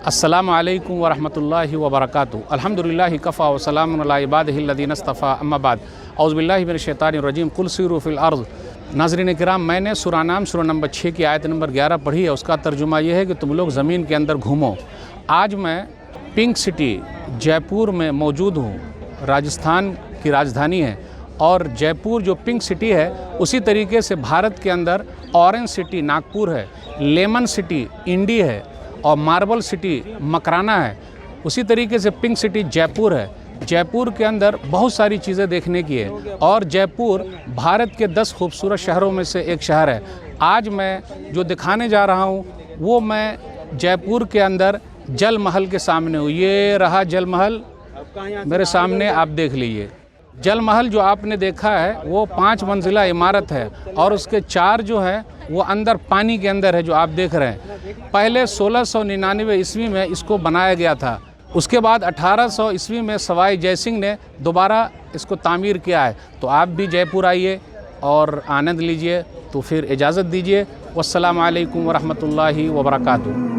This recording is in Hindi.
अस्सलामु अलैकुम वरहमतुल्लाहि वबरकातुहू। अल्हम्दुलिल्लाहि कफ़ा व सलामुन अला इबादिहिल्लज़ीना इस्तफ़ा अम्मा बाद। औज़ु बिल्लाहि मिनश शैतानिर रजीम। कुल सीरू फ़िल अर्ज़। नाज़रीन किराम, मैंने सूरा नाम सूरा नंबर 6 की आयत नंबर 11 पढ़ी है। उसका तर्जुमा ये है कि तुम लोग ज़मीन के अंदर घूमो। आज मैं पिंक सिटी जयपुर में मौजूद हूँ। राजस्थान की राजधानी है और जयपुर जो पिंक सिटी है उसी तरीके से भारत के अंदर ऑरेंज सिटी नागपुर है, लेमन सिटी इंडी है और मार्बल सिटी मकराना है। उसी तरीके से पिंक सिटी जयपुर है। जयपुर के अंदर बहुत सारी चीज़ें देखने की है और जयपुर भारत के 10 खूबसूरत शहरों में से एक शहर है। आज मैं जो दिखाने जा रहा हूँ वो मैं जयपुर के अंदर जल महल के सामने हूँ। ये रहा जल महल मेरे सामने, आप देख लीजिए। जल महल जो आपने देखा है वो 5 मंजिला इमारत है और उसके 4 जो है वो अंदर पानी के अंदर है, जो आप देख रहे हैं। पहले 1699 ईस्वी में इसको बनाया गया था। उसके बाद 1800 ईस्वी में सवाई जयसिंह ने दोबारा इसको तामीर किया है। तो आप भी जयपुर आइए और आनंद लीजिए। तो फिर इजाज़त दीजिए। वस्सलामु अलैकुम वरहमतुल्लाहि वबरकातुहू।